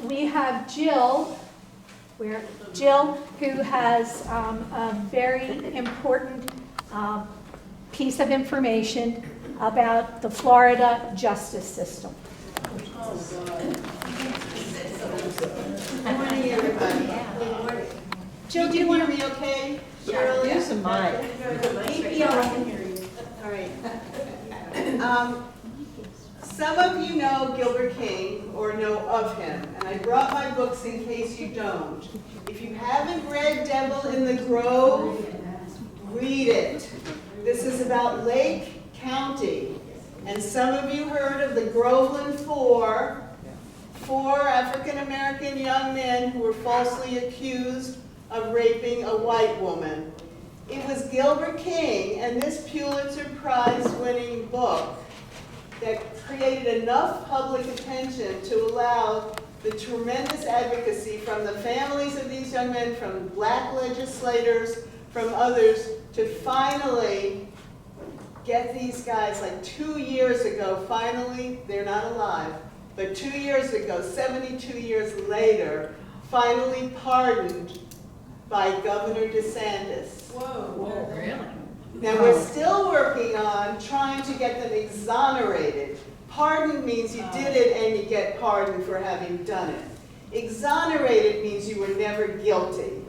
we have Jill, Jill, who has a very important piece of information about the Florida justice system. Good morning, everybody. Jill, do you want to be okay? Cheryl, Use the mic. All right. Some of you know Gilbert King or know of him, and I brought my books in case you don't. If you haven't read Devil in the Grove, read it. This is about Lake County, and some of you heard of the Groveland Four African-American young men who were falsely accused of raping a white woman. It was Gilbert King and this Pulitzer Prize-winning book that created enough public attention to allow the tremendous advocacy from the families of these young men, from black legislators, from others, to finally get these guys, like 2 years ago, finally, they're not alive, but 2 years ago, 72 years later, finally pardoned by Governor DeSantis. Whoa, really? Now, we're still working on trying to get them exonerated. Pardon means you did it and you get pardoned for having done it. Exonerated means you were never guilty.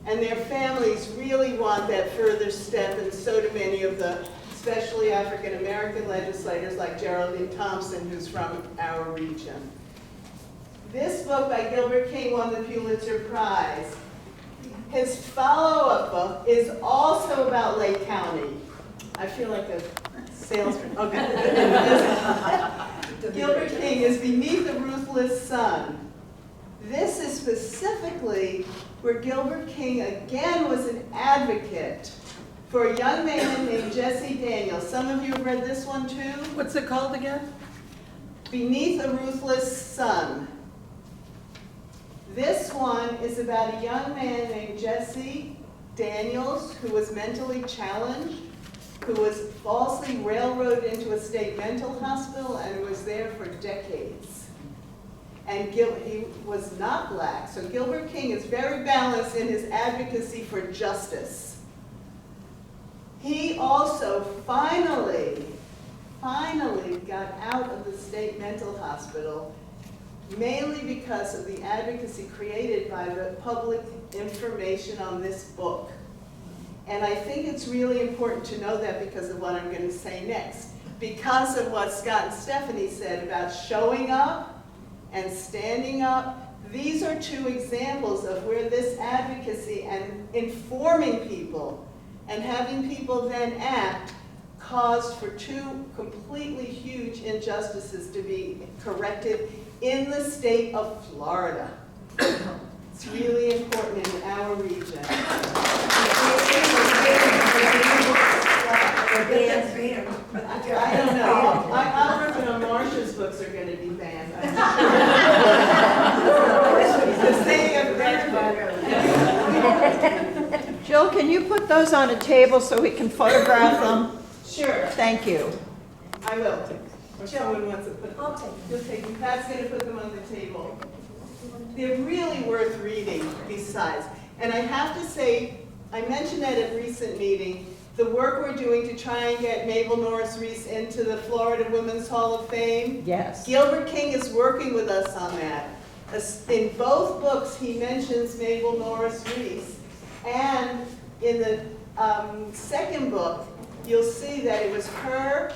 And their families really want that further step, and so do many of the, especially African-American legislators like Geraldine Thompson, who's from our region. This book by Gilbert King won the Pulitzer Prize. His follow-up book is also about Lake County. I feel like a salesman. Okay. Gilbert King is Beneath the Ruthless Sun. This is specifically where Gilbert King again was an advocate for a young man named Jesse Daniels. Some of you have read this one too? What's it called again? Beneath a Ruthless Sun. This one is about a young man named Jesse Daniels who was mentally challenged, who was falsely railroaded into a state mental hospital and was there for decades. And he was not black, so Gilbert King is very balanced in his advocacy for justice. He also finally got out of the state mental hospital, mainly because of the advocacy created by the public information on this book. And I think it's really important to know that because of what I'm going to say next. Because of what Scott and Stephanie said about showing up and standing up, these are two examples of where this advocacy and informing people and having people then act caused for two completely huge injustices to be corrected in the state of Florida. It's really important in our region. I don't know. I'm working on Marcia's books are going to be banned. The city of Greenberg. Jill, can you put those on a table so we can photograph them? Sure, Thank you. I will. Or someone wants to put them. I'll take them. You'll take them. Pat's going to put them on the table. They're really worth reading besides. And I have to say, I mentioned that at a recent meeting, the work we're doing to try and get Mabel Norris Reese into the Florida Women's Hall of Fame. Yes. Gilbert King is working with us on that. In both books, he mentions Mabel Norris Reese. And in the second book, you'll see that it was her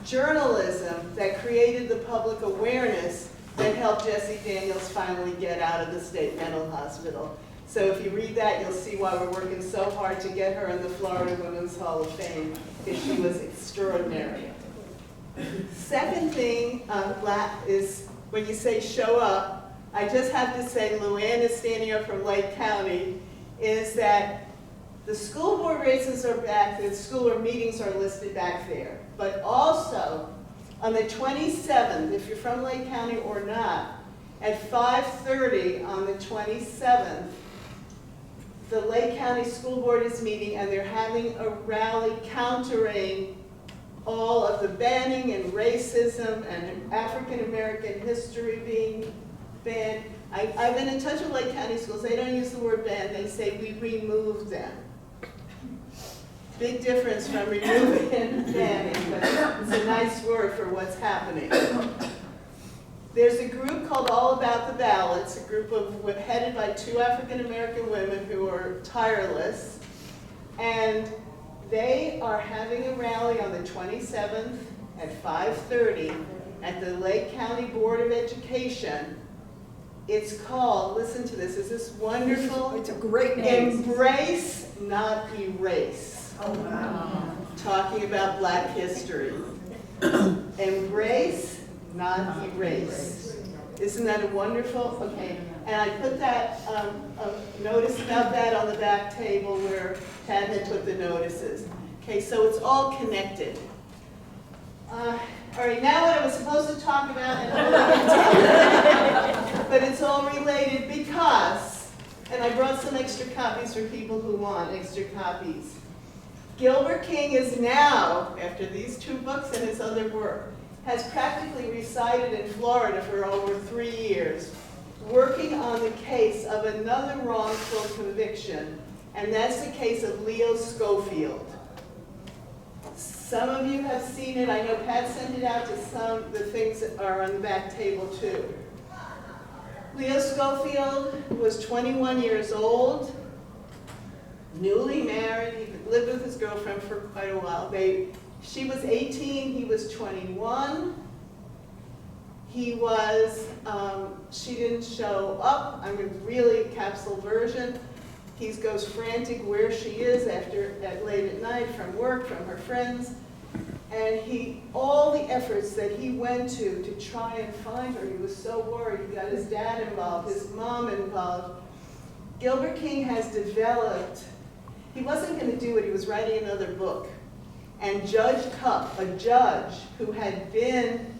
journalism that created the public awareness that helped Jesse Daniels finally get out of the state mental hospital. So if you read that, you'll see why we're working so hard to get her in the Florida Women's Hall of Fame, because she was extraordinary. Second thing is when you say show up, I just have to say, Luann is standing up from Lake County, is that the school board races are back, the school board meetings are listed back there. But also, on the 27th, if you're from Lake County or not, at 5:30 on the 27th, the Lake County School Board is meeting and they're having a rally countering all of the banning and racism and African American history being banned. I've been in touch with Lake County Schools. They don't use the word ban, they say we removed them. Big difference from removing and banning, but it's a nice word for what's happening. There's a group called All About the Ballots, a group headed by 2 African-American women who are tireless. And they are having a rally on the 27th at 5:30 at the Lake County Board of Education. It's called, listen to this, is this wonderful? It's a great name. Embrace, not erase. Oh, wow. Talking about Black history. Embrace, not erase. Isn't that a wonderful? Okay, and I put that notice about that on the back table where Tad had put the notices. Okay, so it's all connected. All right, now what I was supposed to talk about, but it's all related because, and I brought some extra copies for people who want extra copies. Gilbert King is now, after these 2 books and his other work, has practically resided in Florida for over 3 years, working on the case of another wrongful conviction, and that's the case of Leo Schofield. Some of you have seen it. I know Pat sent it out to some. The things that are on the back table too. Leo Schofield was 21 years old, newly married. He lived with his girlfriend for quite a while. She was 18, he was 21. She didn't show up. I'm a really capsule version. He goes frantic where she is late at night from work, from her friends. And all the efforts that he went to try and find her, he was so worried. He got his dad involved, his mom involved. Gilbert King has developed, he wasn't going to do it, he was writing another book. And Judge Cupp, a judge who had been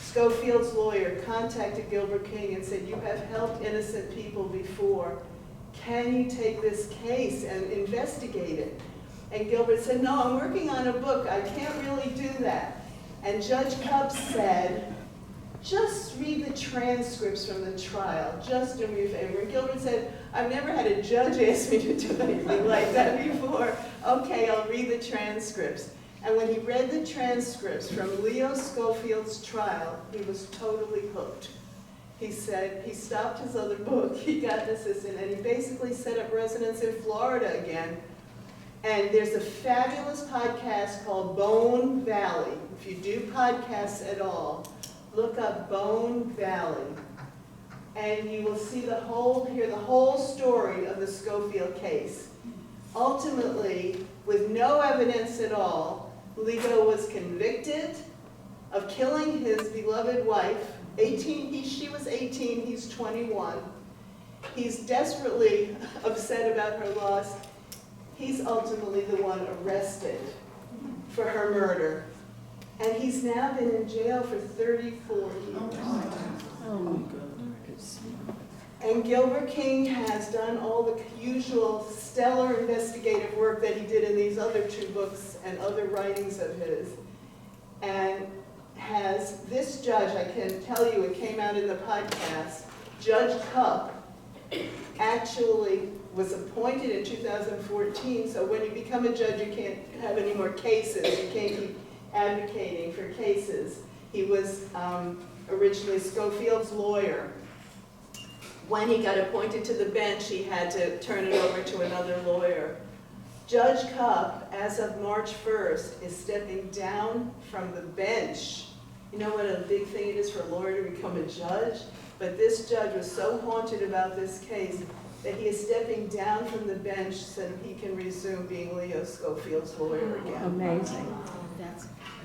Schofield's lawyer, contacted Gilbert King and said, "You have helped innocent people before. Can you take this case and investigate it?" And Gilbert said, "No, I'm working on a book. I can't really do that." And Judge Cupp said, "Just read the transcripts from the trial. Just do me a favor." And Gilbert said, "I've never had a judge ask me to do anything like that before. Okay, I'll read the transcripts." And when he read the transcripts from Leo Schofield's trial, he was totally hooked. He said he stopped his other book, he got an assistant, and he basically set up residence in Florida again. And there's a fabulous podcast called Bone Valley. If you do podcasts at all, look up Bone Valley. And you will see hear the whole story of the Schofield case. Ultimately, with no evidence at all, Leo was convicted of killing his beloved wife. She was 18, he's 21. He's desperately upset about her loss. He's ultimately the one arrested for her murder. And he's now been in jail for 34 years. Oh my goodness. And Gilbert King has done all the usual stellar investigative work that he did in these other 2 books and other writings of his. And has this judge, I can tell you, it came out in the podcast, Judge Cupp, actually was appointed in 2014, so when you become a judge, you can't have any more cases. You can't keep advocating for cases. He was originally Schofield's lawyer. When he got appointed to the bench, he had to turn it over to another lawyer. Judge Cupp, as of March 1st, is stepping down from the bench. You know what a big thing it is for a lawyer to become a judge? But this judge was so haunted about this case that he is stepping down from the bench so that he can resume being Leo Schofield's lawyer again. Amazing.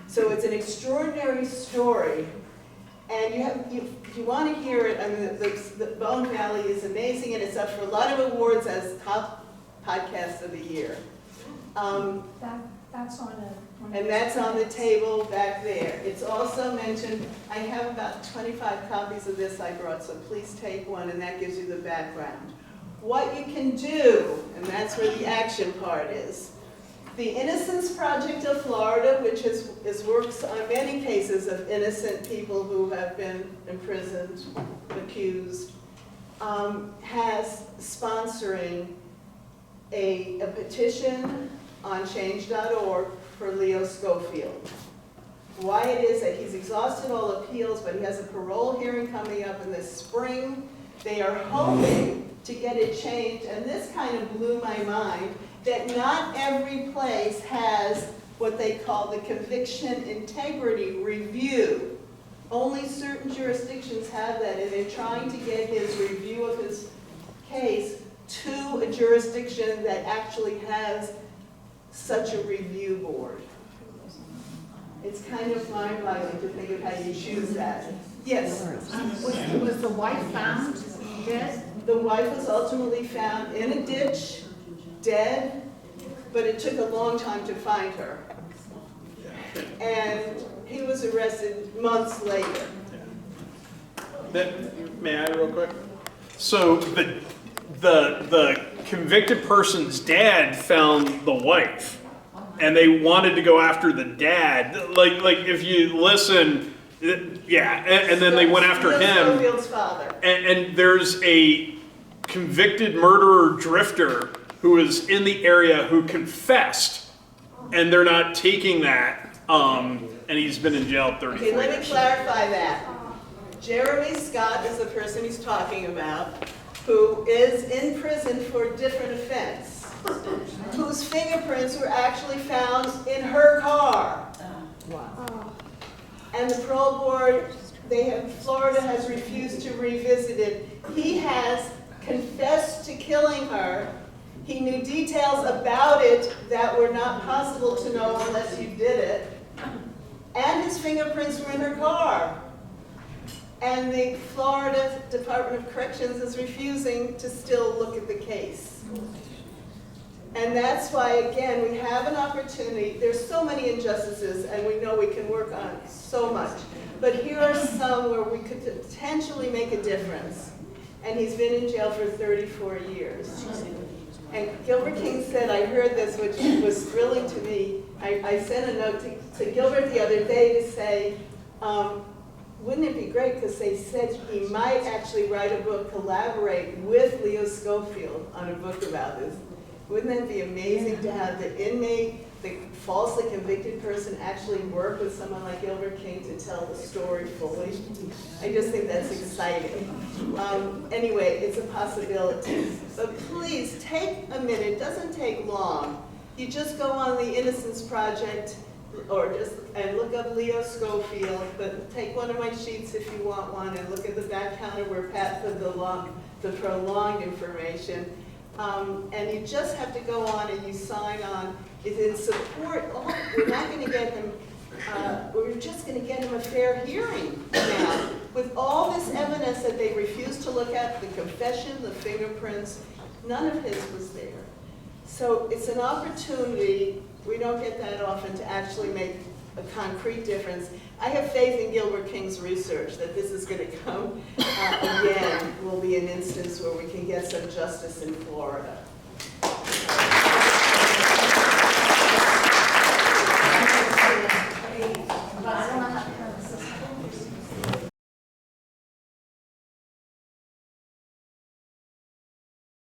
So it's an extraordinary story. And if you want to hear it, I mean, the Bone Valley is amazing, and it's up for a lot of awards as top podcast of the year. That's on And that's on the table back there. It's also mentioned, I have about 25 copies of this I brought, so please take one, and that gives you the background. What you can do, and that's where the action part is. The Innocence Project of Florida, which works on many cases of innocent people who have been imprisoned, accused, has sponsoring a petition on change.org for Leo Schofield. Why it is that he's exhausted all appeals, but he has a parole hearing coming up in the spring. They are hoping to get it changed, and this kind of blew my mind, that not every place has what they call the conviction integrity review. Only certain jurisdictions have that, and they're trying to get his review of his case to a jurisdiction that actually has such a review board. It's kind of mind-boggling to think of how you choose that. Yes? Was the wife found dead? The wife was ultimately found in a ditch, dead, but it took a long time to find her. And he was arrested months later. May I real quick? So the convicted person's dad found the wife, and they wanted to go after the dad. Like if you listen, yeah, and then they went after him. Schofield's father. And there's a convicted murderer drifter who is in the area who confessed, and they're not taking that. And he's been in jail 34 years. Okay, let me clarify that. Jeremy Scott is the person he's talking about, who is in prison for a different offense, whose fingerprints were actually found in her car. Wow. And the parole board, Florida has refused to revisit it. He has confessed to killing her. He knew details about it that were not possible to know unless you did it. And his fingerprints were in her car. And the Florida Department of Corrections is refusing to still look at the case. And that's why, again, we have an opportunity. There's so many injustices, and we know we can work on so much. But here are some where we could potentially make a difference. And he's been in jail for 34 years. And Gilbert King said, I heard this, which was thrilling to me. I sent a note to Gilbert the other day to say, wouldn't it be great, because they said he might actually write a book, collaborate with Leo Schofield on a book about this. Wouldn't that be amazing to have the inmate, the falsely convicted person, actually work with someone like Gilbert King to tell the story fully? I just think that's exciting. Anyway, it's a possibility. But please, take a minute. It doesn't take long. You just go on the Innocence Project and look up Leo Schofield, but take one of my sheets if you want one and look at the back counter where Pat put the prolonged information. And you just have to go on and you sign on. It's in support. We're not going to get him, we're just going to get him a fair hearing now. With all this evidence that they refused to look at, the confession, the fingerprints, none of his was there. So it's an opportunity, we don't get that often, to actually make a concrete difference. I have faith in Gilbert King's research that this is going to come again, will be an instance where we can get some justice in Florida.